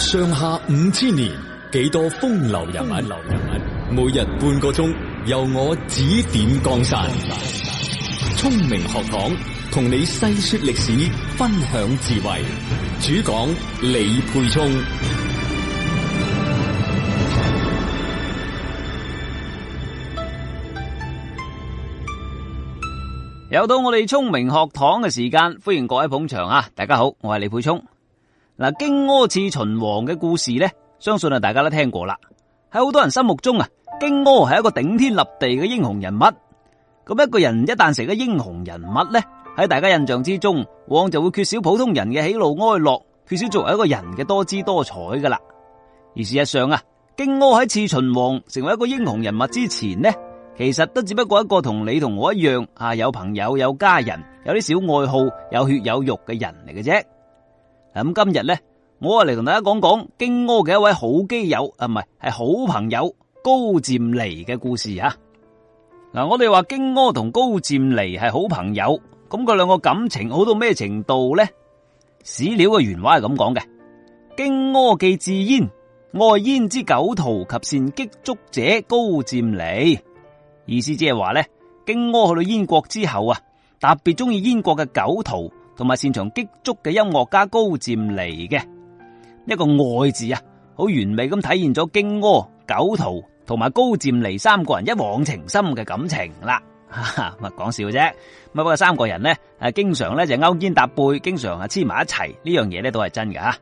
上下5000年，幾多風流人物，每日半個鐘，由我指點江山。聰明學堂同你細說歷史，分享智慧。主講李沛聰。又到我哋聰明學堂嘅時間，歡迎各位捧場啊！大家好，我係李沛聰。嗱，荊軻刺秦王嘅故事呢，相信大家都聽過啦。喺好多人心目中啊，荊軻係一個頂天立地嘅英雄人物。咁一個人一旦成咗英雄人物呢，喺大家印象之中，往往就會缺少普通人嘅喜怒哀樂，缺少作為一個人嘅多姿多彩噶啦。而事實上啊，荊軻喺刺秦王成為一個英雄人物之前呢，其實都只不過一個同你同我一樣啊，有朋友有家人，有啲小愛好，有血有肉嘅人嚟嘅啫。咁今日呢，我嚟同大家講講荊軻嘅一位好基友啊，唔係好朋友高漸離嘅故事啊。嗱，我哋話荊軻同高漸離係好朋友，咁佢兩個感情好到咩程度呢？史料嘅原話係咁講嘅：荊軻既至燕，愛燕之狗徒及善擊竹者高漸離。意思即係話咧，荊軻去到燕國之後啊，特別中意燕國嘅狗徒同埋擅長擊竹嘅音樂家高漸離嘅。一個愛字啊，好完美咁體現咗荊軻、狗徒同埋高漸離三個人一往情深嘅感情啦。咪講笑啫，不過三個人咧經常咧就勾肩搭背，經常黐埋一齊，呢樣嘢咧都係真嘅吓。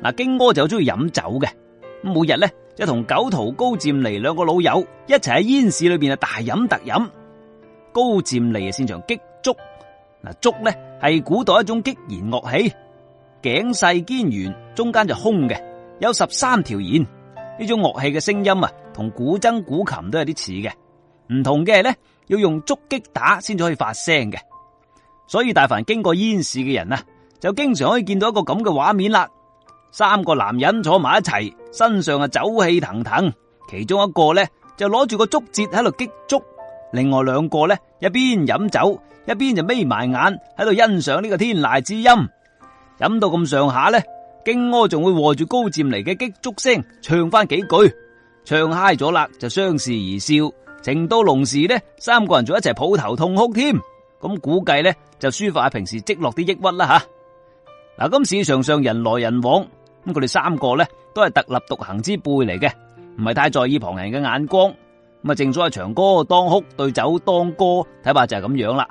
嗱，荊軻就中意飲酒嘅，每日咧就同狗徒高漸離兩個老友一齊喺燕市裏邊大飲特飲。高漸離擅長擊竹，嗱，竹咧係古代一種擊弦樂器，頸細肩圓，中間就空嘅，有13條弦。呢種樂器嘅聲音啊，同古箏古琴都有啲似嘅，唔同嘅係咧要用竹擊打先至可以發聲嘅。所以大凡經過燕市嘅人啊，就經常可以見到一個咁嘅畫面啦。三個男人坐埋一齊，身上酒氣騰騰，其中一個咧就攞住個竹節喺度擊竹，另外兩個咧一邊飲酒一邊就眯埋眼喺度欣賞呢個天籟之音。飲到咁上下咧，荊軻仲會和住高漸離嘅擊竹聲唱翻幾句，唱嗨咗啦就相視而笑，情到濃時咧，三個人仲一齊抱頭痛哭添。咁估計咧就抒發下平時積落啲抑鬱啦吓。嗱，咁市場上人來人往，咁佢哋三個咧都係特立獨行之輩嚟嘅，唔係太在意旁人嘅眼光。咁啊，正所謂長歌當哭，對酒當歌，睇怕就係咁樣啦。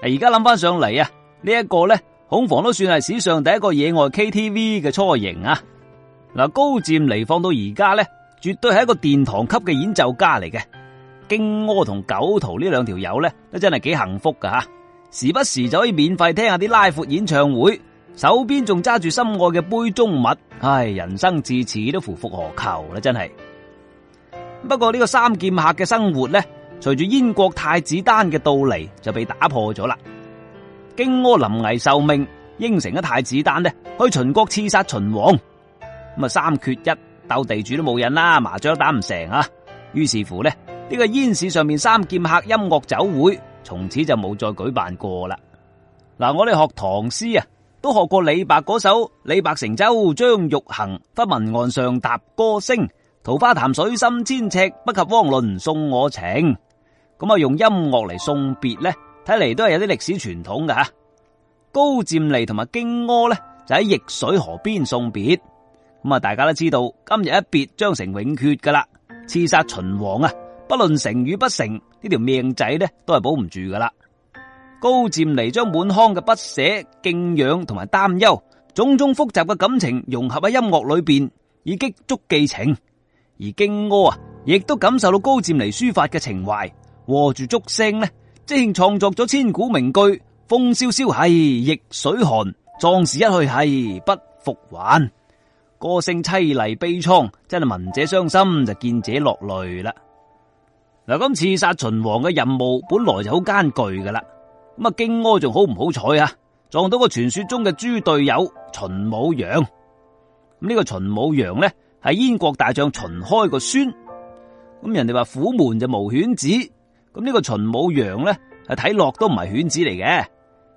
而家諗翻上嚟啊，呢一個咧恐防都算係史上第一個野外 KTV 嘅雛形啊。嗱，高漸離放到而家咧，絕對係一個殿堂級嘅演奏家嚟嘅。荊軻同狗徒呢兩條友咧，都真係幾幸福噶吓，時不時就可以免費聽下啲拉闊演唱會，手邊仲揸住心愛嘅杯中物。唉，人生至此都夫復何求啦，真係。不過呢個三劍客嘅生活咧，隨住燕國太子丹嘅到嚟就被打破咗啦。荊軻臨危受命，應承咗太子丹咧去秦國刺殺秦王。咁啊，三缺一，鬥地主都冇癮啦，麻雀都打唔成啊。於是乎咧，呢個燕市上面三劍客音樂酒會從此就冇再舉辦過啦。嗱，我哋學唐詩啊，都學過李白嗰首《李白乘舟將欲行，忽聞岸上踏歌聲。桃花潭水深千尺，不及汪倫送我情》。咁啊，用音樂嚟送別咧，睇嚟都係有啲歷史傳統嘅吓。高漸離同埋荊軻咧就喺易水河邊送別。咁啊，大家都知道今日一別將成永訣噶啦，刺殺秦王啊，不論成與不成，呢條命仔咧都係保唔住噶啦。高漸離將滿腔嘅不捨、敬仰同埋擔憂，種種複雜嘅感情融合喺音樂裏邊，以擊竹寄情。而荊軻啊，亦都感受到高漸離書法嘅情懷，和住竹聲呢，即興創作咗千古名句：風蕭蕭係易水寒，壯士一去係不復還。歌聲淒厲悲愴，真係聞者傷心，就見者落淚啦。嗱，咁刺殺秦王嘅任務本來就好艱巨噶啦。咁啊，荊軻仲好唔好彩啊？撞到個傳說中嘅豬隊友秦舞陽。咁呢個秦舞陽咧，係燕國大將秦開個孫。咁人哋話虎門就無犬子，咁呢個秦舞陽咧，係睇落都唔係犬子嚟嘅，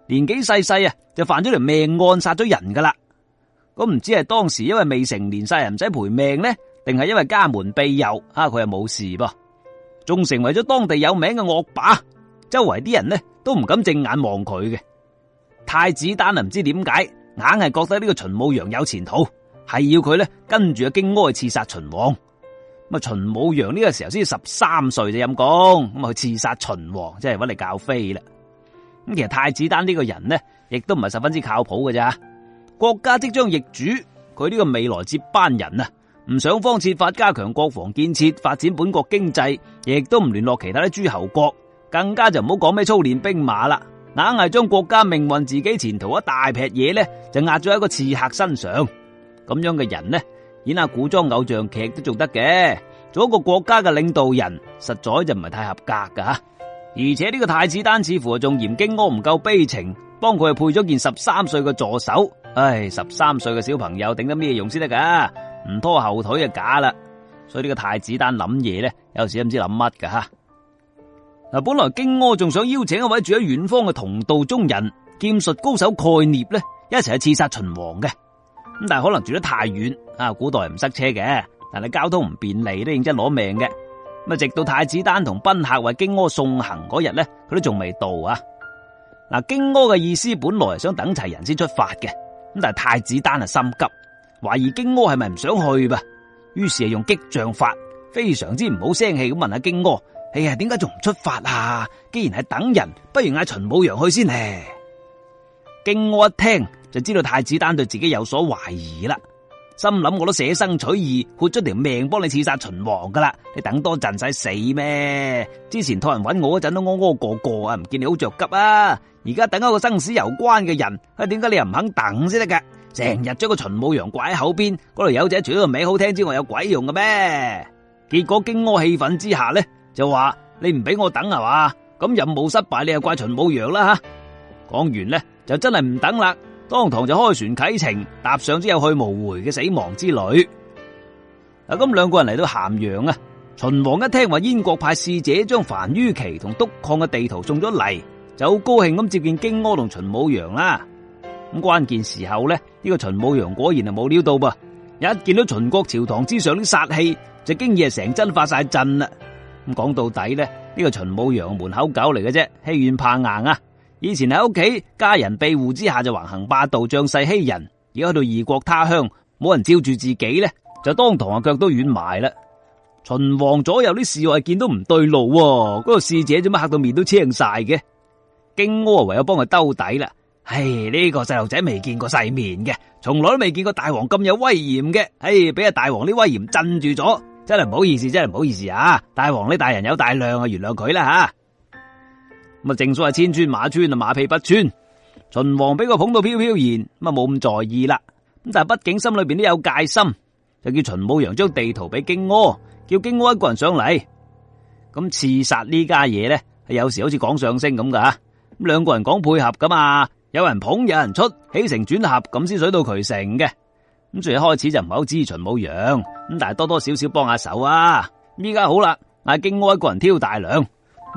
年紀細細啊就犯咗條命案，殺咗人噶啦。咁唔知係當時因為未成年殺人唔使賠命呢，定係因為家門庇佑佢又冇事噃，仲成為咗當地有名嘅惡霸，周圍啲人呢都唔敢正眼望佢嘅。太子丹唔知點解硬係覺得呢個秦舞陽有前途，係要佢呢跟住阿荊軻去刺殺秦王。咁啊，秦舞陽呢個時候先13歲就陰公，咁去刺殺秦王，真係搵嚟教飛啦。咁其實太子丹呢個人呢，亦都唔係十分之靠譜嘅咋。國家即將易主，佢呢個未來接班人啊，唔想方設法加強國防建設，發展本國經濟，亦都唔聯絡其他啲諸侯國，更加就唔好講咩操練兵馬啦，硬係將國家命運、自己前途一大撇嘢呢，就壓咗喺個刺客身上。咁樣嘅人呢，演下古裝偶像劇都做得嘅，做一個國家嘅領導人，實在就唔係太合格噶。而且呢個太子丹似乎仲嫌荊軻唔夠悲情，幫佢配咗件13歲嘅助手。13歲嘅小朋友頂得咩用先得噶？唔拖後腿就假啦。所以呢個太子丹諗嘢呢，有時都唔知諗乜噶吓。嗱，本來荊軻仲想邀請一位住喺遠方嘅同道中人劍術高手蓋聶呢，一齊去刺殺秦王嘅。咁但係可能住得太遠古代唔塞車嘅，但係交通唔便利都認真攞命嘅。咁直到太子丹同賓客為荊軻送行嗰日呢，佢都仲未到啊。嗱，荊軻嘅意思本來想等齊人先出發嘅，咁但係太子丹心急，懷疑荊軻係咪唔想去吧，於是係用激將法，非常之唔好聲氣咁問下荊軻：哎呀，點解仲唔出發啊？既然係等人，不如嗌秦舞陽去先咧。荊軻一聽就知道太子丹對自己有所懷疑啦，心諗我都捨生取義，豁咗條命幫你刺殺秦王噶啦，你等多陣使死咩？之前託人揾我嗰陣都屙過啊，唔見你好着急啊！而家等一個生死攸關嘅人，點解你又唔肯等先得噶？成日將個秦舞陽掛喺口邊，嗰度友仔除咗個名好聽之外，有鬼用嘅咩？結果荊軻氣憤之下呢，就話你唔俾我等係嘛？咁任務失敗，你又怪秦舞陽啦吓！講完呢，就真係唔等啦，當堂就開船啟程，踏上之有去無回嘅死亡之旅。咁兩個人嚟到咸陽啊，秦王一聽話燕國派使者將樊於期同督礦嘅地圖送咗嚟，就好高興咁接見荊軻同秦舞陽啦。咁關鍵時候呢，呢個秦舞陽果然係冇料到噃，一見到秦國朝堂之上啲殺氣，就經已係成真發晒震啦。咁講到底呢，呢個秦舞陽門口狗嚟嘅啫，欺軟怕硬啊！以前喺屋企家人庇護之下就橫行霸道，仗勢欺人，而家去到異國他鄉，冇人照住自己呢，就當堂腳都軟埋啦。秦王左右啲侍衛見到唔對路，嗰個使者做乜嚇到面都青晒嘅？荊軻唯有幫佢兜底啦。呢個細路仔未見過世面嘅，從來都未見過大王咁有威嚴嘅。俾阿大王啲威嚴鎮住咗，真係唔好意思，真係唔好意思啊！大王呢大人有大量啊，原諒佢啦吓。咁正所謂千穿馬穿啊，馬屁不穿。秦王俾佢捧到飄飄然，咁冇咁在意啦。咁但係畢竟心裏邊都有戒心，就叫秦舞陽將地圖俾荊軻，叫荊軻一個人上嚟。咁刺殺呢家嘢咧，有時好似講相聲咁噶。咁兩個人講配合噶嘛，有人捧有人出，起承轉合咁先水到渠成嘅。咁最一開始就唔係好支持秦舞陽，咁但係多多少少幫下手啊。依家好啦，嗌荊軻一個人挑大梁。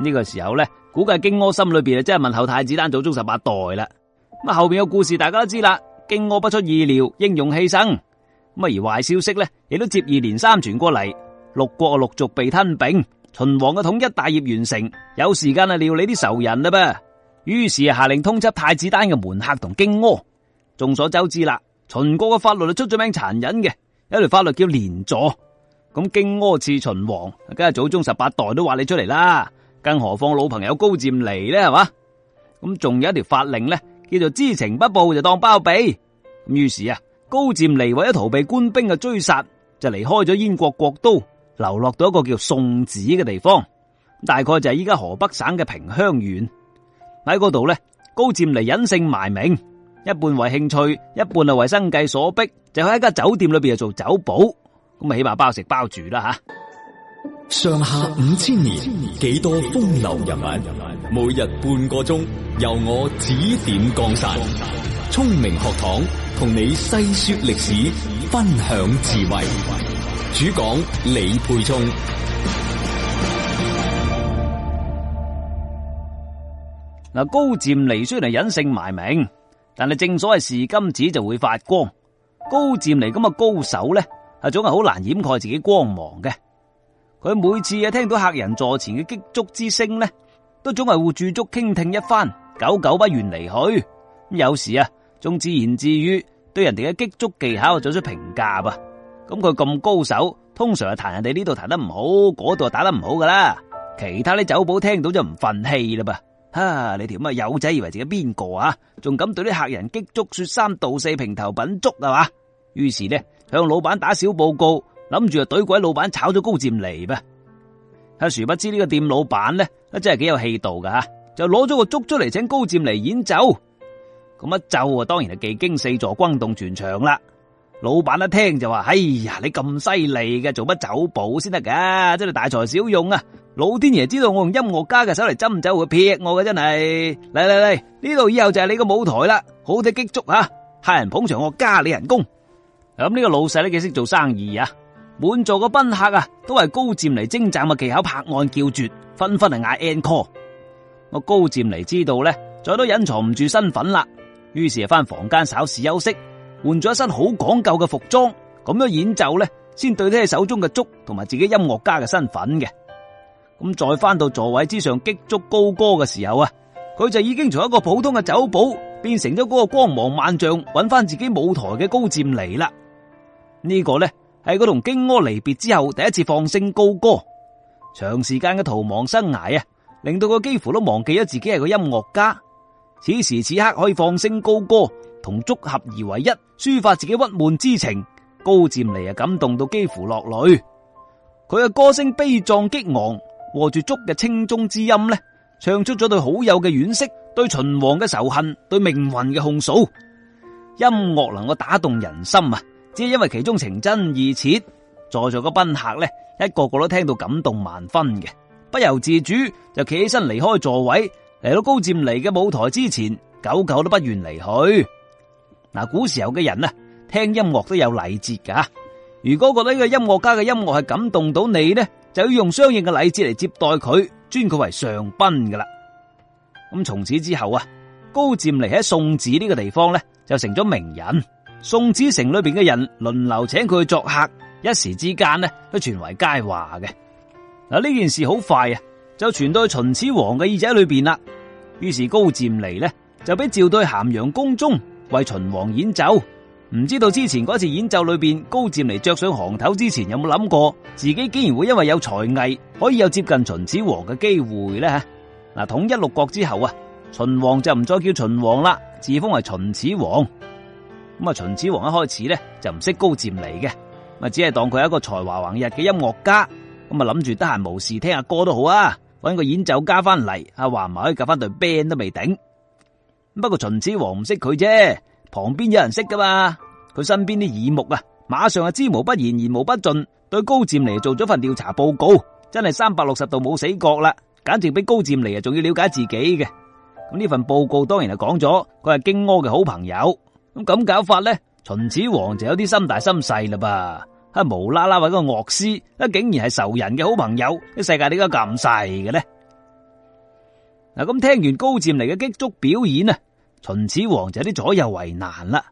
呢個時候咧，估計荊軻心裏邊真係問候太子丹祖宗18代啦。咁後邊嘅故事大家都知啦，荊軻不出意料，英勇犧牲。咁而壞消息咧，亦都接二連三傳過嚟，六國陸續被吞併，秦王嘅統一大業完成，有時間料理啲仇人啦噃。於是下令通緝太子丹嘅門客同荊軻。眾所周知啦，秦國嘅法律就出咗名殘忍嘅，有條法律叫連坐。咁荊軻刺秦王，梗係祖宗18代都話你出嚟啦。更何況老朋友高漸離咧，係嘛？咁仲有一條法令咧，叫做知情不報就當包庇。咁於是高漸離為咗逃避官兵嘅追殺，就離開咗燕國國都，流落到一個叫宋子嘅地方，大概就係依家河北省嘅平鄉縣。喺嗰度咧，高漸離隱姓埋名，一半為興趣，一半係為生計所逼，就喺一間酒店裏邊做酒保，咁起碼包食包住啦吓。上下5000年，幾多風流人物，每日半個鐘，由我指點江山，聰明學堂同你細說歷史，分享智慧。主講李沛聰。嗱，高漸離雖然係隱姓埋名，但係正所謂是金子就會發光。高漸離咁嘅高手咧，總係好難掩蓋自己光芒嘅。佢每次聽到客人座前嘅擊竹之聲咧，都總係會駐足傾聽一番，久久不願離去。有時仲自言自語，對人哋嘅擊竹技巧做出評價噃。咁佢咁高手，通常係彈人哋呢度彈得唔好，嗰度打得唔好噶啦。其他啲酒保聽到就唔忿氣啦噃。你條咁嘅友仔以為自己邊個啊？仲敢對啲客人擊竹說三道四評頭品足係嘛？於是呢，向老闆打小報告，諗住懟鬼老闆炒咗高漸離噃。殊不知呢個店老闆呢，真係幾有氣度噶，就攞咗個竹出嚟請高漸離演奏。咁一奏當然係技驚四座，轟動全場啦。老闆一聽就話：哎呀，你咁犀利嘅，做乜酒保先得噶？真係大材小用啊！老天爺知道我用音樂家嘅手嚟斟酒，會劈我嘅，真係。嚟，呢度以後就係你個舞台啦，好睇擊竹啊！客人捧場我加你人工。咁呢個老細都幾識做生意啊！滿座嘅賓客都係高漸離精湛嘅技巧拍案叫絕，紛紛係嗌 encore。我高漸離知道咧，再都隱藏唔住身份啦，於是翻房間稍事休息，換咗一身好講究嘅服裝，咁樣演奏咧，先對得起手中嘅竹同埋自己音樂家嘅身份嘅。咁再翻到座位之上擊竹高歌嘅時候佢就已經從一個普通嘅酒保變成咗嗰個光芒萬丈揾翻自己舞台嘅高漸離啦。呢個咧係佢同荊軻離別之後第一次放聲高歌。長時間嘅逃亡生涯令到佢幾乎都忘記咗自己係個音樂家。此時此刻可以放聲高歌，同竹合而為一，抒發自己鬱悶之情。高漸離感動到幾乎落淚。佢嘅歌聲悲壯激昂，和住竹嘅清中之音咧，唱出咗對好友嘅惋惜，對秦王嘅仇恨，對命運嘅控訴。音樂能夠打動人心只係因為其中情真意切。在座嘅賓客咧，一個個都聽到感動萬分嘅，不由自主就企起身離開座位，嚟到高漸離嘅舞台之前，久久都不願離去。古時候嘅人聽音樂都有禮節噶。如果覺得呢個音樂家嘅音樂係感動到你呢，就要用相應嘅禮節嚟接待佢，尊佢為上賓噶啦。咁從此之後高漸離喺宋寺呢個地方呢，就成咗名人。宋子城裏邊嘅人輪流請佢去作客，一時之間都傳為佳話嘅。呢件事好快就傳到去秦始皇嘅耳仔裏邊啦。於是高漸離呢，就俾召到去咸陽宮中為秦王演奏。唔知道之前嗰次演奏裏邊，高漸離着上行頭之前有冇諗過自己竟然會因為有才藝可以有接近秦始皇嘅機會呢？統一六國之後秦王就唔再叫秦王啦，自封為秦始皇。咁秦始皇一開始咧就唔識高漸離嘅，只係當佢係一個才華橫溢嘅音樂家，咁諗住得閒無事聽下歌都好啊，搵個演奏家翻嚟，話唔埋可以夾翻隊 band 都未頂。不過秦始皇唔識佢啫，旁邊有人識噶嘛，佢身邊啲耳目馬上知無不言，言無不盡，對高漸離做咗份調查報告，真係360度冇死角啦，簡直比高漸離仲要了解自己嘅。咁呢份報告當然係講咗佢係荊軻嘅好朋友。咁搞法咧，秦始皇就有啲心大心細啦噃，無啦啦搵個樂師，竟然係仇人嘅好朋友，啲世界點解咁細嘅咧？咁聽完高漸離嘅擊竹表演秦始皇就有啲左右為難啦。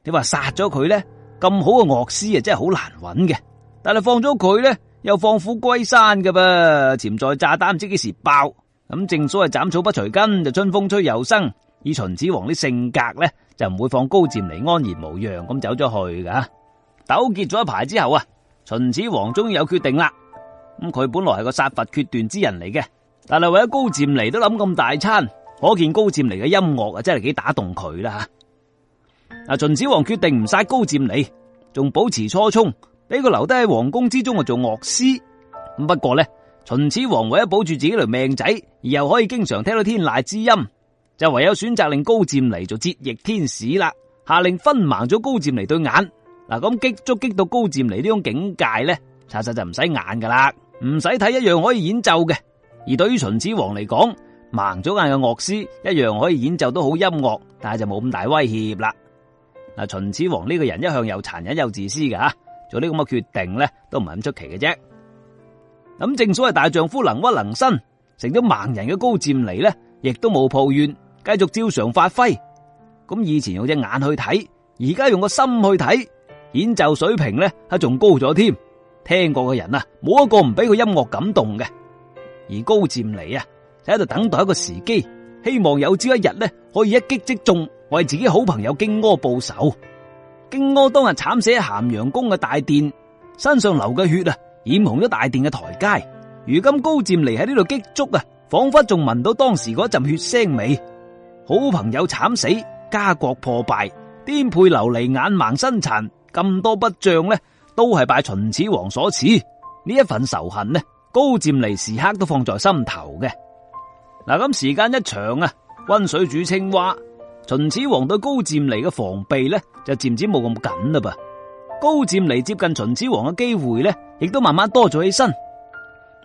你話殺咗佢咧，咁好嘅樂師真係好難搵嘅，但係放咗佢咧，又放虎歸山㗎噃，潛在炸彈唔知幾時爆。咁正所謂斬草不除根，就春風吹又生。以秦始皇啲性格咧，就唔會放高漸離安然無恙咁走咗去噶。糾結咗一排之後秦始皇終於有決定啦。咁佢本來係個殺伐決斷之人嚟嘅，但係為咗高漸離都諗咁大餐，可見高漸離嘅音樂真係幾打動佢啦吓。秦始皇決定唔殺高漸離，仲保持初衷，俾佢留低喺皇宮之中做樂師。咁不過咧，秦始皇為咗保住自己條命仔，而又可以經常聽到天籟之音，就唯有選擇令高漸離做折翼天使啦，下令分盲咗高漸離對眼。咁擊竹擊到高漸離呢種境界咧，查實就唔使眼噶啦，唔使睇一樣可以演奏嘅。而對於秦始皇嚟講，盲咗眼嘅樂師一樣可以演奏到好音樂，但係就冇咁大威脅啦。秦始皇呢個人一向又殘忍又自私嘅做呢咁嘅決定咧，都唔係咁出奇嘅啫。咁正所謂大丈夫能屈能伸，成咗盲人嘅高漸離咧，亦都冇抱怨，繼續照常發揮。咁以前用隻眼去睇，而家用個心去睇，演奏水平咧係仲高咗添。聽過嘅人啊，冇一個唔俾佢音樂感動嘅。而高漸離啊，就喺度等待一個時機，希望有朝一日咧可以一擊即中，為自己好朋友荊軻報仇。荊軻當日慘死喺咸陽宮嘅大殿，身上流嘅血啊，染紅咗大殿嘅台階。如今高漸離喺呢度擊築啊，仿佛仲聞到當時嗰陣血腥味。好朋友慘死，家國破敗，顛沛流離，眼盲身殘，咁多筆賬呢，都係拜秦始皇所賜。呢一份仇恨呢，高漸離時刻都放在心頭嘅。嗱，咁時間一長啊，溫水煮青蛙，秦始皇對高漸離嘅防備呢，就漸漸冇咁緊啦噃。高漸離接近秦始皇嘅機會呢，亦都慢慢多咗起身。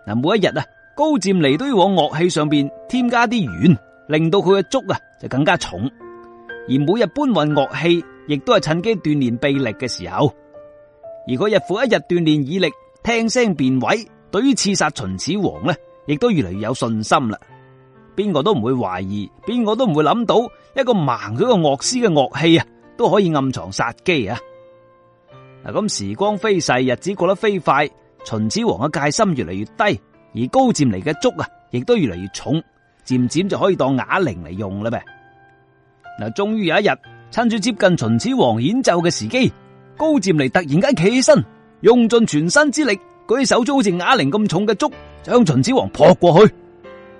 嗱，每一日啊，高漸離都要往樂器上邊添加啲弦，令到佢嘅竹啊就更加重。而每日搬運樂器，亦都係趁機鍛煉臂力嘅時候。而佢日復一日鍛煉耳力，聽聲辨位，對於刺殺秦始皇呢，亦都越嚟越有信心啦。邊個都唔會懷疑，邊個都唔會諗到一個盲咗個樂師嘅樂器啊，都可以暗藏殺機啊！嗱，咁時光飛逝，日子過得飛快，秦始皇嘅戒心越嚟越低，而高漸離嘅竹啊，亦都越嚟越重，漸漸就可以當啞鈴嚟用啦唄。嗱，終於有一日，趁住接近秦始皇演奏嘅時機，高漸離突然間企起身，用盡全身之力，舉起手中好似啞鈴咁重嘅竹，就向秦始皇撲過去。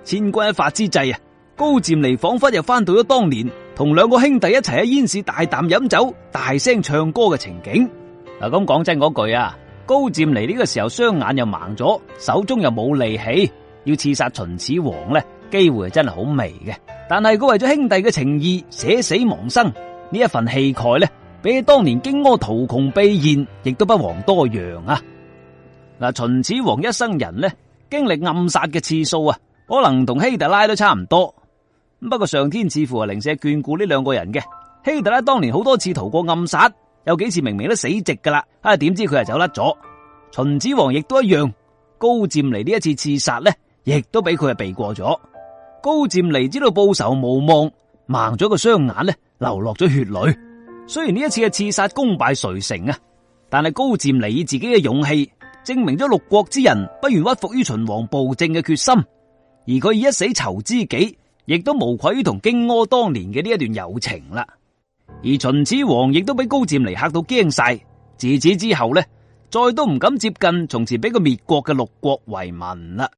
千鈞一髮之際啊，高漸離仿佛又翻到咗當年同兩個兄弟一齊喺燕市大啖飲酒、大聲唱歌嘅情景。嗱，咁講真嗰句啊，高漸離呢個時候雙眼又盲咗，手中又冇利器，要刺殺秦始皇呢，機會係真係好微嘅。但係佢為咗兄弟嘅情義，捨死忘生，呢一份氣概呢，比起當年荊軻圖窮匕現，亦都不遑多讓啊！嗱，秦始皇一生人呢，經歷暗殺嘅次數啊，可能同希特拉都差唔多。不過上天似乎係零舍眷顧呢兩個人嘅。希特拉當年好多次逃過暗殺，有幾次明明都死直噶啦，點知佢係走甩咗。秦始皇亦都一樣，高漸離呢一次刺殺呢，亦都俾佢係避過咗。高漸離知道報仇無望，盲咗個雙眼呢，流落咗血淚。雖然呢一次嘅刺殺功敗垂成啊，但係高漸離以自己嘅勇氣，證明咗六國之人不願屈服於秦王暴政嘅決心。而佢以一死酬知己，亦都無愧於同荊軻當年嘅呢一段友情啦。而秦始皇亦都俾高漸離嚇到驚晒，自此之後呢，再都唔敢接近從前俾佢滅國嘅六國遺民啦。